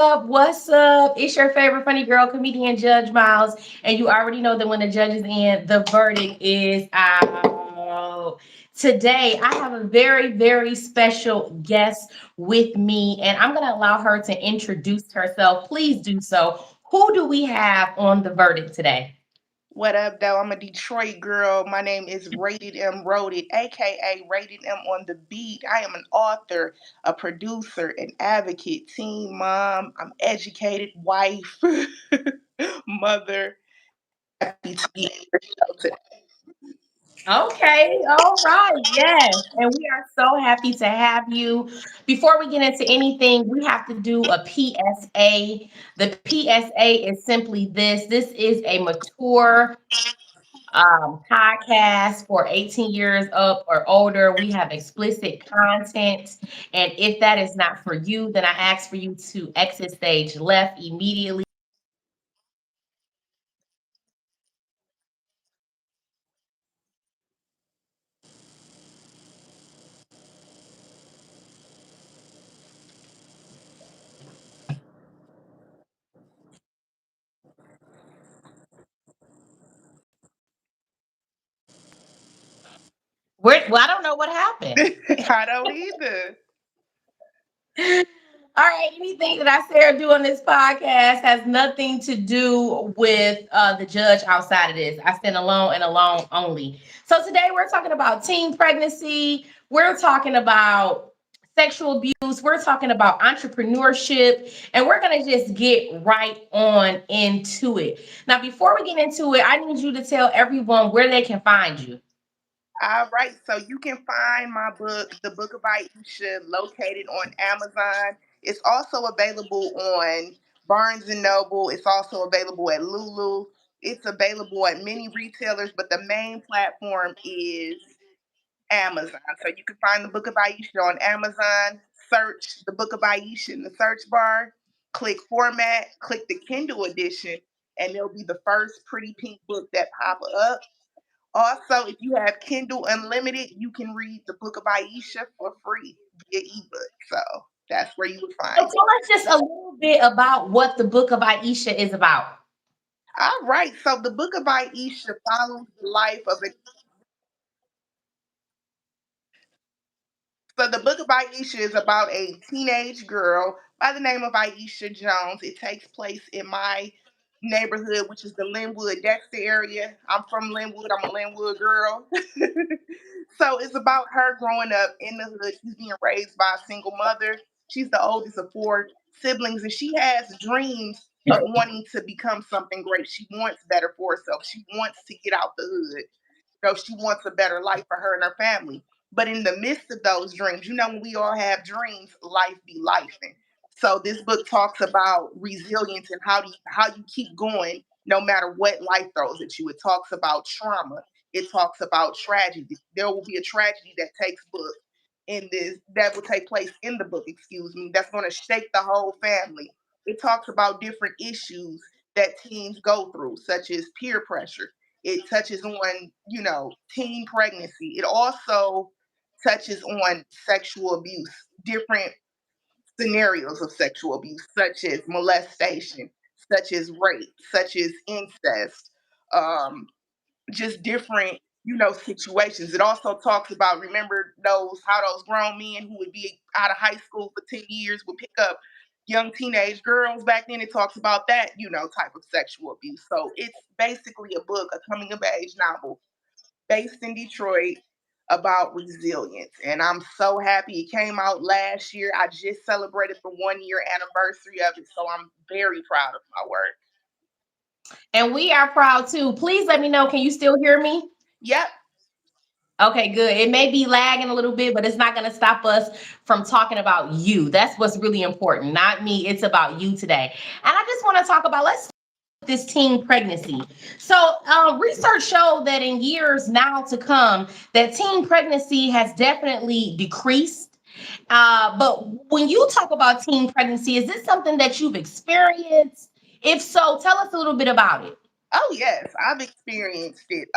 up? What's up? It's your favorite funny girl, comedian Judge Miles, and you already know that when the judge is in, the verdict is out. Today, I have a very, very special guest with me, and I'm going to allow her to introduce herself. Please do so. Who do we have on the verdict today? What up, though? I'm a Detroit girl. My name is Rated M Roded, aka Rated M on the Beat. I am an author, a producer, an advocate, teen mom. I'm educated, wife, mother. Happy to be in your show today. Okay, all right, yes. And we are so happy to have you. Before we get into anything, we have to do a PSA. The PSA is simply this. This is a mature podcast for 18 years up or older. We have explicit content. And if that is not for you, then I ask for you to exit stage left immediately. Well, I don't know what happened. I don't either. All right, anything that I say or do on this podcast has nothing to do with the judge outside of this. I stand alone and alone only. So today we're talking about teen pregnancy. We're talking about sexual abuse. We're talking about entrepreneurship. And we're going to just get right on into it. Now, before we get into it, I need you to tell everyone where they can find you. All right, so you can find my book, The Book of Aisha, located on Amazon. It's also available on Barnes and Noble. It's also available at Lulu. It's available at many retailers, but the main platform is Amazon. So you can find the Book of Aisha on Amazon. Search the Book of Aisha in the search bar. Click format. Click the Kindle edition, and it'll be the first pretty pink book that pop up. Also, if you have Kindle Unlimited, you can read the Book of Aisha for free via ebook. So that's where you would So find it. tell us just a little bit about what the book of Aisha is about. All right. So the Book of Aisha follows the life of a So the Book of Aisha is about a teenage girl by the name of Aisha Jones. It takes place in my neighborhood, which is the Linwood, Dexter area. I'm from Linwood. I'm a Linwood girl. So it's about her growing up in the hood. She's being raised by a single mother. She's the oldest of four siblings, and she has dreams of wanting to become something great. She wants better for herself. She wants to get out the hood. She wants a better life for her and her family. But in the midst of those dreams, when we all have dreams, life be life. So this book talks about resilience and how you keep going no matter what life throws at you. It talks about trauma. It talks about tragedy. There will be a tragedy that will take place in the book, excuse me, that's going to shake the whole family. It talks about different issues that teens go through, such as peer pressure. It touches on, teen pregnancy. It also touches on sexual abuse, different scenarios of sexual abuse, such as molestation, such as rape, such as incest, um, just different, situations. It also talks about, remember those grown men who would be out of high school for 10 years would pick up young teenage girls back then. It talks about that, type of sexual abuse. So it's basically a book, a coming of age novel based in Detroit about resilience. And I'm so happy it came out last year. I just celebrated the 1 year anniversary of it. So I'm very proud of my work. And we are proud too. Please let me know. Can you still hear me? Yep. Okay, good. It may be lagging a little bit, but it's not going to stop us from talking about you. That's what's really important, not me. It's about you today. And I just want to talk about let's this teen pregnancy. So, research showed that in years now to come, that teen pregnancy has definitely decreased. But when you talk about teen pregnancy, is this something that you've experienced? If so, tell us a little bit about it. Oh yes, I've experienced it.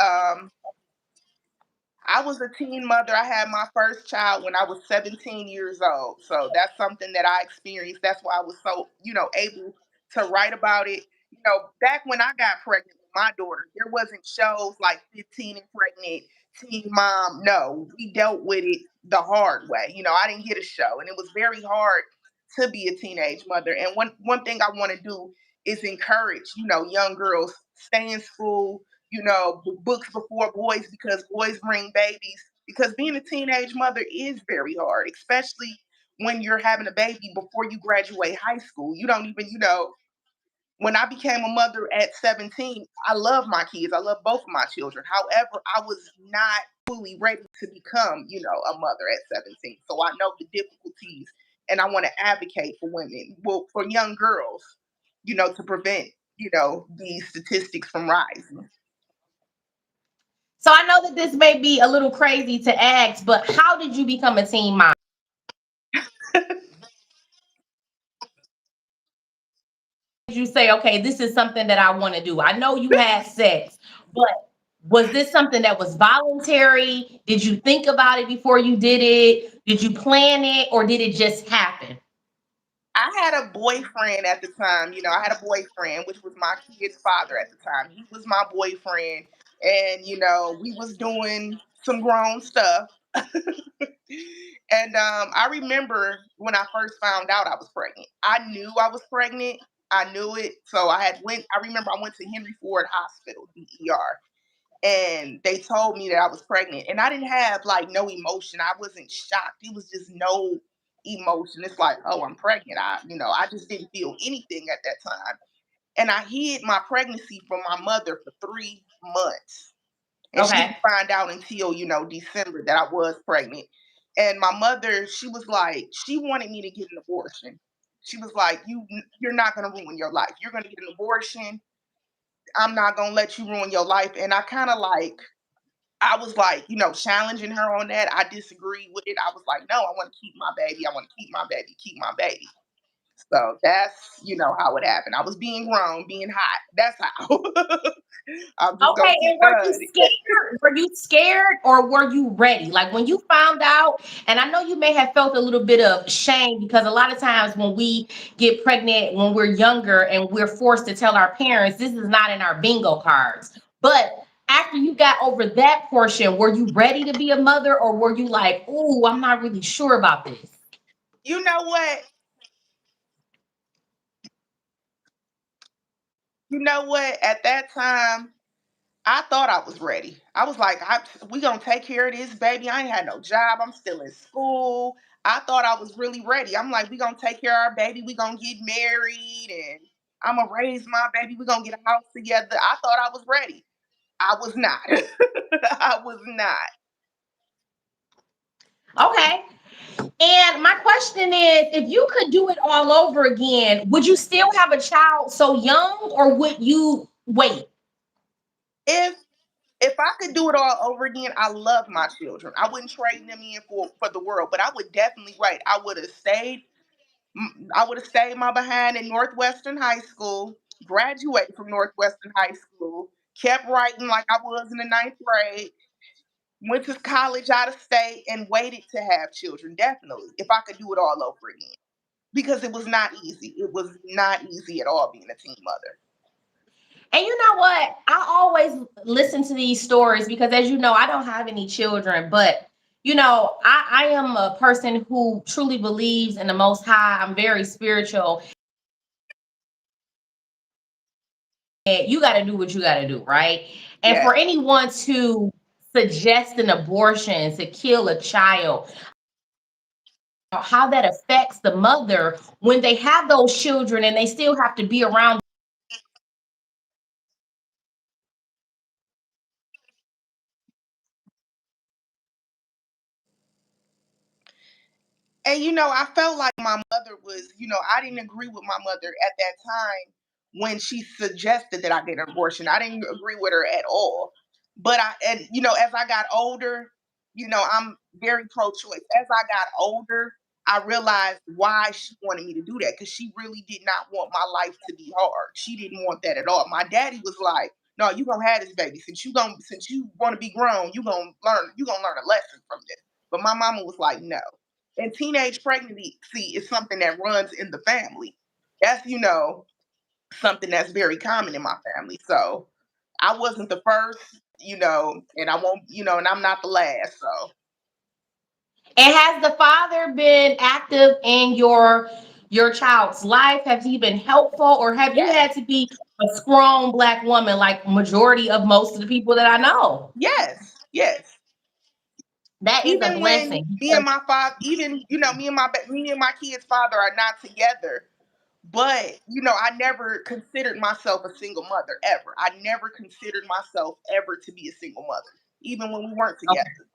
I was a teen mother. I had my first child when I was 17 years old. So that's something that I experienced. That's why I was so, able to write about it. Back when I got pregnant with my daughter, there wasn't shows like 15 and Pregnant, Teen Mom. No, we dealt with it the hard way. I didn't get a show, and it was very hard to be a teenage mother. And one thing I want to do is encourage, young girls stay in school, books before boys because boys bring babies. Because being a teenage mother is very hard, especially when you're having a baby before you graduate high school. You don't even, when I became a mother at 17, I love my kids. I love both of my children. However, I was not fully ready to become, a mother at 17. So I know the difficulties and I want to advocate for women, well, for young girls, to prevent, these statistics from rising. So I know that this may be a little crazy to ask, but how did you become a teen mom? Did you say, okay, this is something that I want to do? I know you had sex, but was this something that was voluntary? Did you think about it before you did it? Did you plan it or did it just happen? I had a boyfriend at the time. I had a boyfriend, which was my kid's father at the time. He was my boyfriend, and we was doing some grown stuff. And I remember when I first found out I was pregnant. I knew I was pregnant. I knew it. So I had went. I remember I went to Henry Ford Hospital, DER, and they told me that I was pregnant. And I didn't have like no emotion. I wasn't shocked. It was just no emotion. It's like, oh, I'm pregnant. I just didn't feel anything at that time. And I hid my pregnancy from my mother for 3 months. And she Okay. didn't find out until, December that I was pregnant. And my mother, she was like, she wanted me to get an abortion. She was like, you're not gonna ruin your life. You're gonna get an abortion. I'm not gonna let you ruin your life. And I was like, challenging her on that. I disagreed with it. I was like, no, I want to keep my baby. I want to keep my baby, keep my baby. So that's, how it happened. I was being grown, being hot. That's how. I'm just gonna Okay, keep and it were you 100. scared? Were you scared or were you ready? Like when you found out, and I know you may have felt a little bit of shame because a lot of times when we get pregnant when we're younger and we're forced to tell our parents this is not in our bingo cards. But after you got over that portion, were you ready to be a mother or were you like, "Ooh, I'm not really sure about this?" You know what? You know what? At that time, I thought I was ready. I was like, we gonna take care of this baby. I ain't had no job. I'm still in school. I thought I was really ready. I'm like, we gonna take care of our baby. We gonna get married, and I'm gonna raise my baby. We gonna get a house together. I thought I was ready. I was not. I was not. Okay. And my question is, if you could do it all over again, would you still have a child so young or would you wait? If if I could do it all over again, I love my children. I wouldn't trade them in for the world, but I would definitely wait. I would have stayed my behind in Northwestern High School, graduated from Northwestern High School, kept writing like I was in the ninth grade, went to college out of state, and waited to have children. Definitely, if I could do it all over again, because it was not easy. It was not easy at all being a teen mother. And you know what? I always listen to these stories because, as you know, I don't have any children, but I am a person who truly believes in the Most High. I'm very spiritual, and you got to do what you got to do, right? And Yes. for anyone to suggest an abortion to kill a child, how that affects the mother when they have those children and they still have to be around. And I felt like my mother was, I didn't agree with my mother at that time when she suggested that I get an abortion. I didn't agree with her at all. But as I got older, I'm very pro-choice. As I got older, I realized why she wanted me to do that because she really did not want my life to be hard. She didn't want that at all. My daddy was like, No, you gonna have this baby. Since you want to be grown, you gonna learn a lesson from this. But my mama was like, no. And teenage pregnancy is something that runs in the family. That's something that's very common in my family. So I wasn't the first, and I won't, and I'm not the last. So And has the father been active in your child's life? Have he been helpful, or have you yes, had to be a strong black woman like majority of most of the people that I know? yes, yes. That is a Even when blessing. me and my father, even me and my kid's father are not together, but I never considered myself a single mother ever. I never considered myself ever to be a single mother, even when we weren't Okay. together.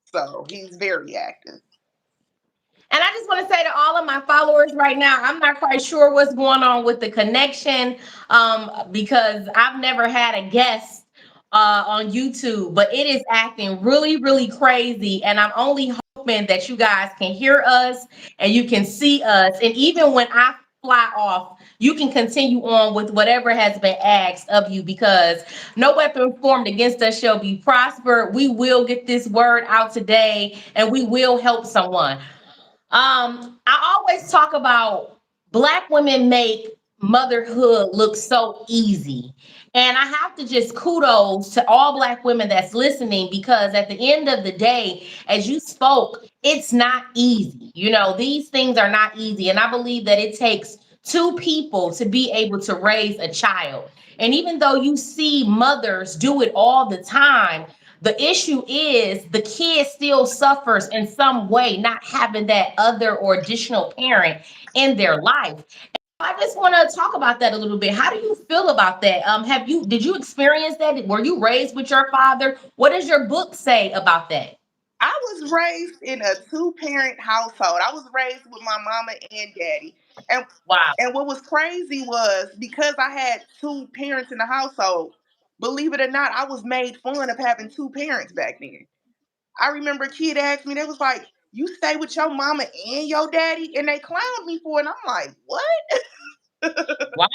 So he's very active. And I just want to say to all of my followers right now, I'm not quite sure what's going on with the connection, because I've never had a guest on YouTube, but it is acting really, really crazy. And I'm only hoping that you guys can hear us and you can see us. And even when I fly off, you can continue on with whatever has been asked of you, because no weapon formed against us shall be prospered. We will get this word out today and we will help someone. I always talk about black women make motherhood look so easy. And I have to just kudos to all black women that's listening, because at the end of the day, as you spoke, it's not easy. These things are not easy. And I believe that it takes two people to be able to raise a child. And even though you see mothers do it all the time, the issue is the kid still suffers in some way, not having that other or additional parent in their life. I just want to talk about that a little bit. How do you feel about that? Did you experience that? Were you raised with your father? What does your book say about that? I was raised in a two-parent household. I was raised with my mama and daddy. And Wow. and what was crazy was because I had two parents in the household, believe it or not, I was made fun of having two parents back then. I remember a kid asked me, they was like, "You stay with your mama and your daddy?" And they clowned me for it. And I'm like, "What?" Wow.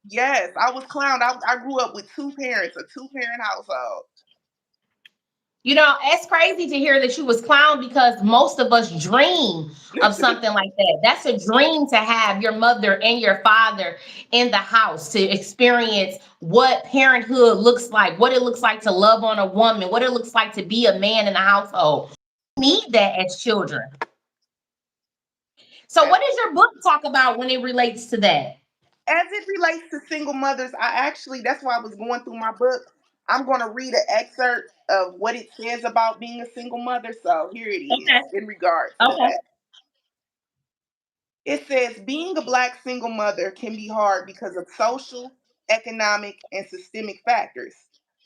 Yes, I was clowned. I grew up with two parents, a two-parent household. It's crazy to hear that you was clowned, because most of us dream of something like that. That's a dream to have your mother and your father in the house, to experience what parenthood looks like, what it looks like to love on a woman, what it looks like to be a man in a household. We need that as children. So what does your book talk about when it relates to that? As it relates to single mothers, that's why I was going through my book. I'm going to read an excerpt of what it says about being a single mother. So here it is Okay. in regards to Okay. that. It says being a black single mother can be hard because of social, economic, and systemic factors.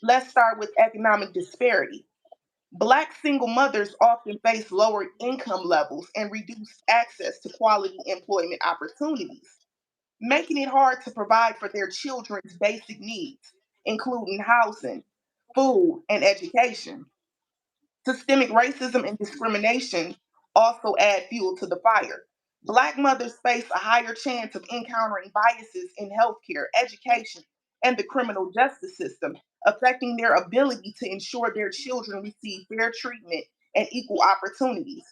Let's start with economic disparity. Black single mothers often face lower income levels and reduced access to quality employment opportunities, making it hard to provide for their children's basic needs, including housing, food, and education. Systemic racism and discrimination also add fuel to the fire. Black mothers face a higher chance of encountering biases in healthcare, education, and the criminal justice system, affecting their ability to ensure their children receive fair treatment and equal opportunities.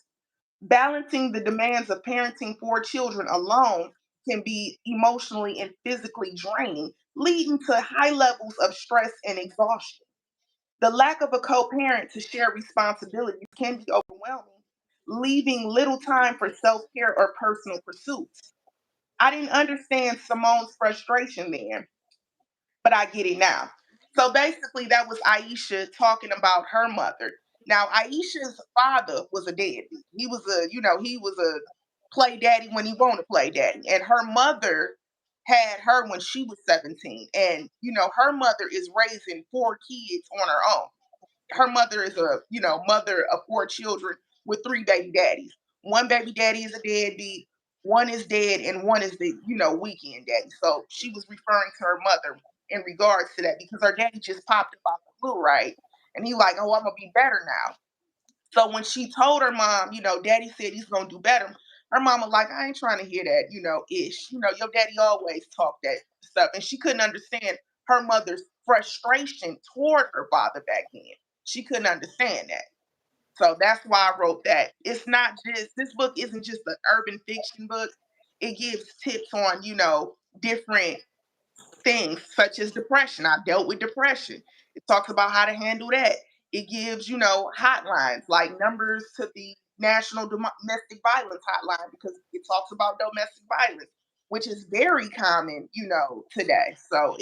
Balancing the demands of parenting four children alone can be emotionally and physically draining, leading to high levels of stress and exhaustion. The lack of a co parent to share responsibilities can be overwhelming, leaving little time for self care or personal pursuits. I didn't understand Simone's frustration then, but I get it now. So basically, that was Aisha talking about her mother. Now, Aisha's father was a deadbeat. He was a play daddy when he wanted to play daddy. And her mother had her when she was 17. And, her mother is raising four kids on her own. Her mother is a mother of four children with three baby daddies. One baby daddy is a deadbeat, one is dead, and one is the weekend daddy. So she was referring to her mother in regards to that because her daddy just popped up out the blue, right? And he like, oh, I'm gonna be better now. So when she told her mom, daddy said he's gonna do better. Her mama like, I ain't trying to hear that, ish. Your daddy always talked that stuff. And she couldn't understand her mother's frustration toward her father back then. She couldn't understand that. So that's why I wrote that. It's not just this book isn't just an urban fiction book. It gives tips on, different things such as depression. I've dealt with depression. It talks about how to handle that. It gives, hotlines like numbers to the National Domestic Violence Hotline because it talks about domestic violence, which is very common, today. So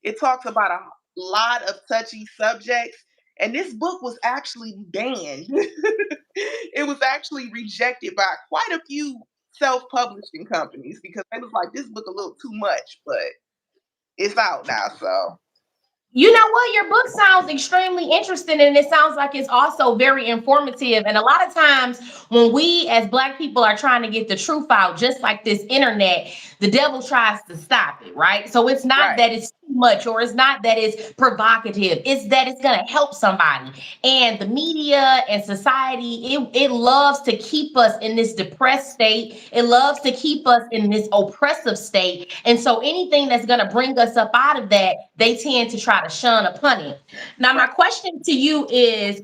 it talks about a lot of touchy subjects. And this book was actually banned. It was actually rejected by quite a few self-publishing companies because they was like, this book a little too much, but it's out now, so You know what? Your book sounds extremely interesting and it sounds like it's also very informative. And a lot of times when we as Black people are trying to get the truth out, just like this internet, the devil tries to stop it, right? So it's not right. that it's too much or it's not that it's provocative. It's that it's going to help somebody. And the media and society, it loves to keep us in this depressed state. It loves to keep us in this oppressive state. And so anything that's going to bring us up out of that, they tend to try to shun upon it. Now, my Right. question to you is,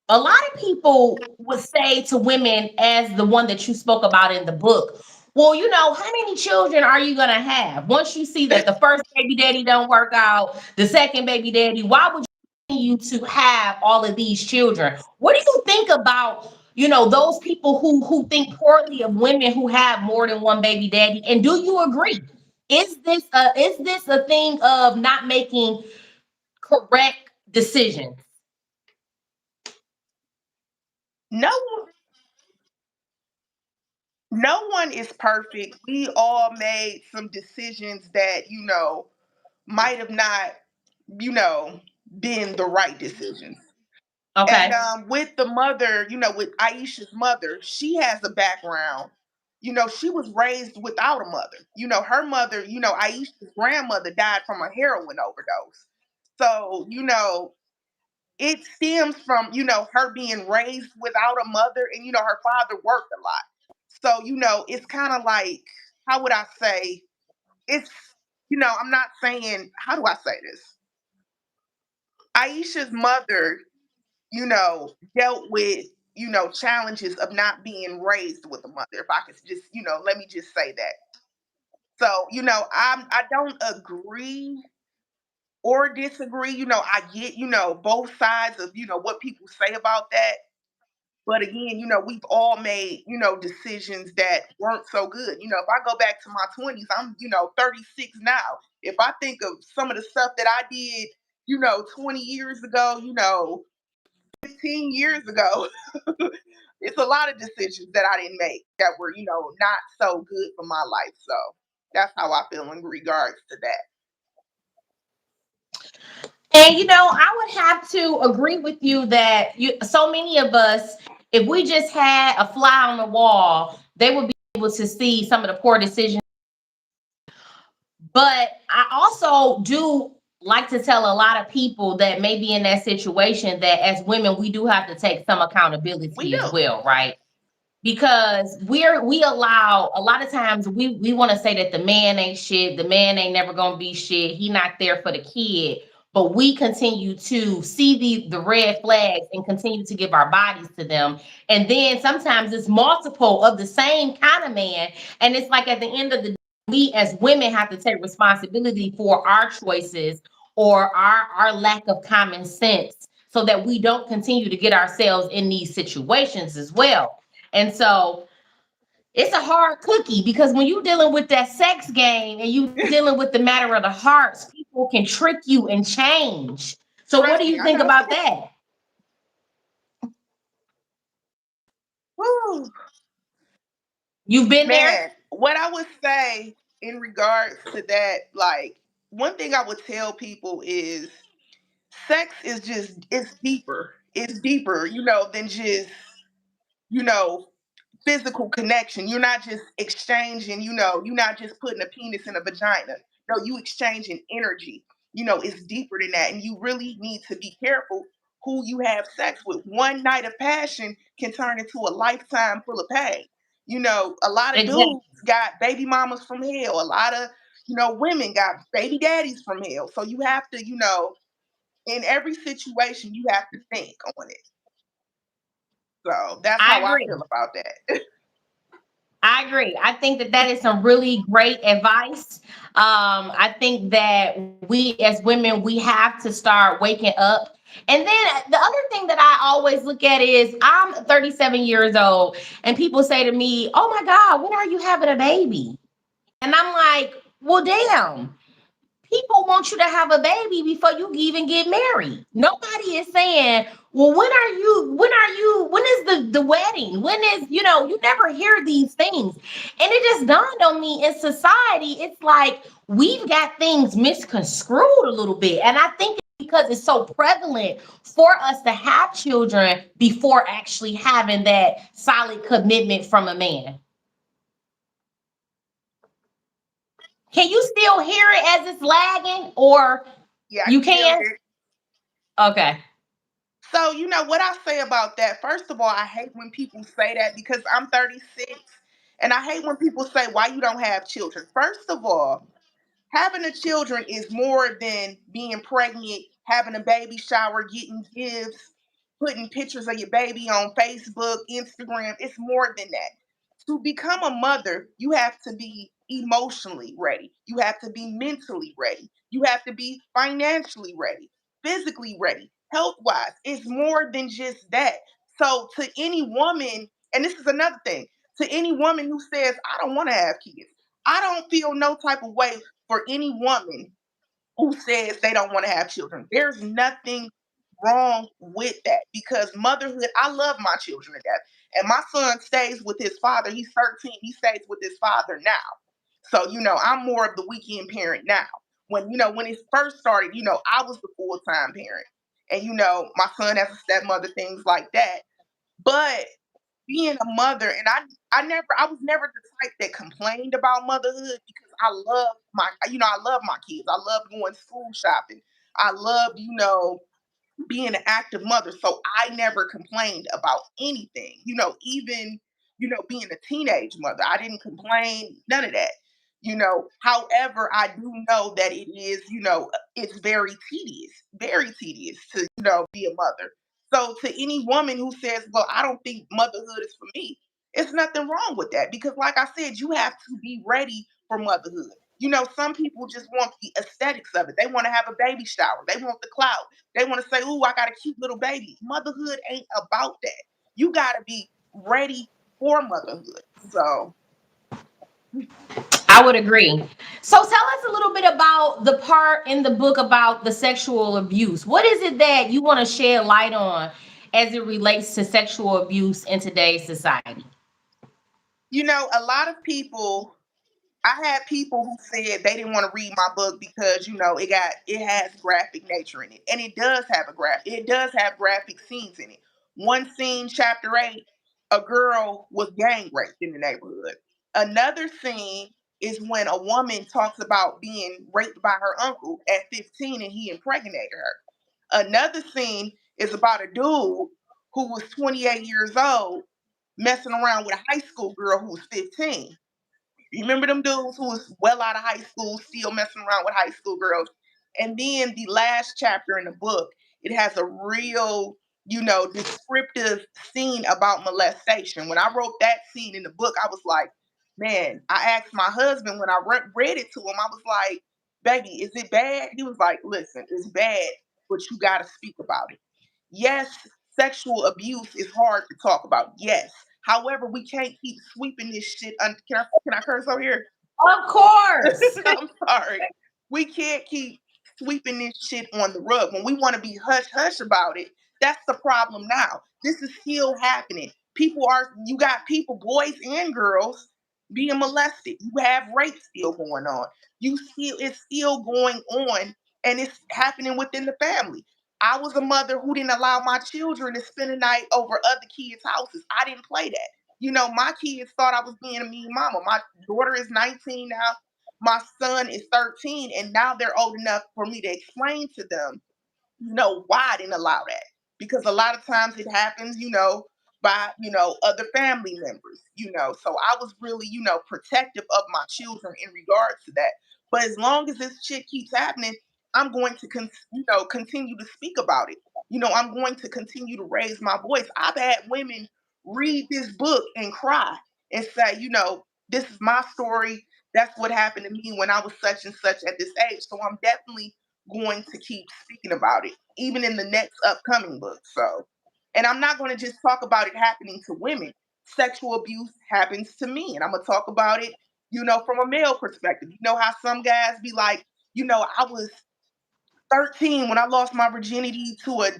a lot of people would say to women, as the one that you spoke about in the book, well, how many children are you going to have? Once you see that the first baby daddy don't work out, the second baby daddy, why would you continue to have all of these children? What do you think about, those people who think poorly of women who have more than one baby daddy? And do you agree? Is this a thing of not making correct decisions? No, no one is perfect. We all made some decisions that might have not, you know, been the right decisions. And Okay. with the mother, with Aisha's mother, she has a background. She was raised without a mother. Her mother, Aisha's grandmother died from a heroin overdose. So, it stems from, her being raised without a mother and, her father worked a lot. So, it's kind of like, how would I say, it's, I'm not saying, how do I say this? Aisha's mother, dealt with, challenges of not being raised with a mother. If I could just, let me just say that. So, I don't agree or disagree. I get, both sides of, what people say about that. But again, we've all made, decisions that weren't so good. If I go back to my 20s, I'm, 36 now. If I think of some of the stuff that I did, 20 years ago, 15 years ago, it's a lot of decisions that I didn't make that were, not so good for my life. So that's how I feel in regards to that. And I would have to agree with you that so many of us, if we just had a fly on the wall, they would be able to see some of the poor decisions. But I also do like to tell a lot of people that may be in that situation that as women, we do have to take some We accountability as do. well, right? Because we allow a lot of times we want to say that the man ain't shit, the man ain't never gonna be shit, he not there for the kid, but we continue to see the red flags and continue to give our bodies to them. And then sometimes it's multiple of the same kind of man, and it's like at the end of the day, we as women have to take responsibility for our choices or our lack of common sense so that we don't continue to get ourselves in these situations as well. And so it's a hard cookie because when you're dealing with that sex game and you dealing with the matter of the hearts, people can trick you and change. So what Trust do me, you I think know. about that? Woo. You've been there? Man, what I would say in regards to that, like, one thing I would tell people is sex is just, it's deeper. It's deeper, than just, you know, physical connection. You're not just exchanging, you're not just putting a penis in a vagina. No, you exchanging energy. It's deeper than that. And you really need to be careful who you have sex with. One night of passion can turn into a lifetime full of pain. A lot of Exactly. dudes got baby mamas from hell. A lot of, women got baby daddies from hell. So you have to, in every situation, you have to think on it. So that's I how I agree. feel about that. I agree. I think that that is some really great advice. I think that we as women, we have to start waking up. And then the other thing that I always look at is I'm 37 years old, and people say to me, "Oh my God, when are you having a baby?" And I'm like, "Well, damn, people want you to have a baby before you even get married. Nobody is saying, well, when is the wedding? When is, you never hear these things. And it just dawned on me, in society, it's like we've got things misconstrued a little bit. And I think because it's so prevalent for us to have children before actually having that solid commitment from a man. Can you still hear it as it's lagging, or Yeah, I you can still can? hear. Okay. So, what I say about that, first of all, I hate when people say that because I'm 36, and I hate when people say, why you don't have children. First of all, having a children is more than being pregnant, having a baby shower, getting gifts, putting pictures of your baby on Facebook, Instagram. It's more than that. To become a mother, you have to be emotionally ready. You have to be mentally ready. You have to be financially ready, physically ready, health wise. It's more than just that. So, to any woman, and this is another thing, to any woman who says, I don't want to have kids, I don't feel no type of way for any woman who says they don't want to have children. There's nothing wrong with that because motherhood, I love my children to death. And my son stays with his father. He's 13. He stays with his father now. So, I'm more of the weekend parent now. When it first started, I was the full-time parent. And, my son has a stepmother, things like that. But being a mother, and I was never the type that complained about motherhood because I love my kids. I love going school shopping. I love, being an active mother. So I never complained about anything, even, being a teenage mother. I didn't complain, none of that. However, I do know that it's very tedious to, be a mother. So to any woman who says, well, I don't think motherhood is for me, it's nothing wrong with that because, like I said, you have to be ready for motherhood. Some people just want the aesthetics of it. They want to have a baby shower. They want the clout. They want to say, "Ooh, I got a cute little baby." Motherhood ain't about that. You got to be ready for motherhood. So, I would agree. So tell us a little bit about the part in the book about the sexual abuse. What is it that you want to shed light on as it relates to sexual abuse in today's society? a lot of people, I had people who said they didn't want to read my book because it has graphic nature in it, and it does have graphic scenes in it. One scene, chapter 8, a girl was gang raped in the neighborhood. Another scene is when a woman talks about being raped by her uncle at 15 and he impregnated her. Another scene is about a dude who was 28 years old messing around with a high school girl who was 15. You remember them dudes who was well out of high school, still messing around with high school girls. And then the last chapter in the book, it has a real, descriptive scene about molestation. When I wrote that scene in the book, I was like, man, I asked my husband when I read it to him, I was like, baby, is it bad? He was like, listen, it's bad, but you got to speak about it. Yes, sexual abuse is hard to talk about. Yes. However, we can't keep sweeping this shit. Can I curse over here? Of course. I'm sorry. We can't keep sweeping this shit on the rug. When we want to be hush hush about it, that's the problem now. This is still happening. You got people, boys and girls, being molested. You have rape still going on. It's still going on, and it's happening within the family. I was a mother who didn't allow my children to spend the night over other kids' houses. I didn't play that. My kids thought I was being a mean mama. My daughter is 19 now. My son is 13, and now they're old enough for me to explain to them, why I didn't allow that. Because a lot of times it happens, by, other family members, so I was really, protective of my children in regards to that. But as long as this shit keeps happening, I'm going to continue to speak about it. I'm going to continue to raise my voice. I've had women read this book and cry and say, this is my story. That's what happened to me when I was such and such at this age. So I'm definitely going to keep speaking about it, even in the next upcoming book. So, and I'm not going to just talk about it happening to women. Sexual abuse happens to me, and I'm going to talk about it, from a male perspective. You know how some guys be like, I was 13 when I lost my virginity to a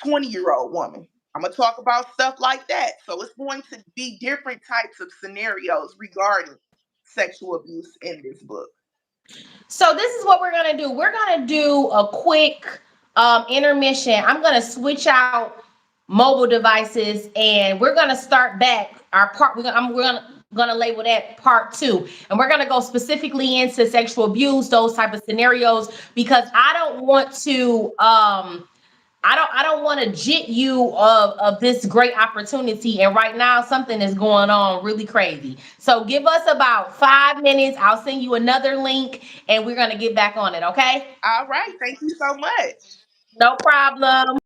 20-year-old woman. I'm going to talk about stuff like that. So it's going to be different types of scenarios regarding sexual abuse in this book. So this is what we're gonna do. We're gonna do a quick intermission. I'm gonna switch out mobile devices, and we're gonna start back our part. We're gonna label that part two, and we're gonna go specifically into sexual abuse, those type of scenarios, because I don't want to. I don't want to jit you of this great opportunity. And right now, something is going on really crazy. So give us about 5 minutes. I'll send you another link, and we're gonna get back on it. Okay? All right. Thank you so much. No problem.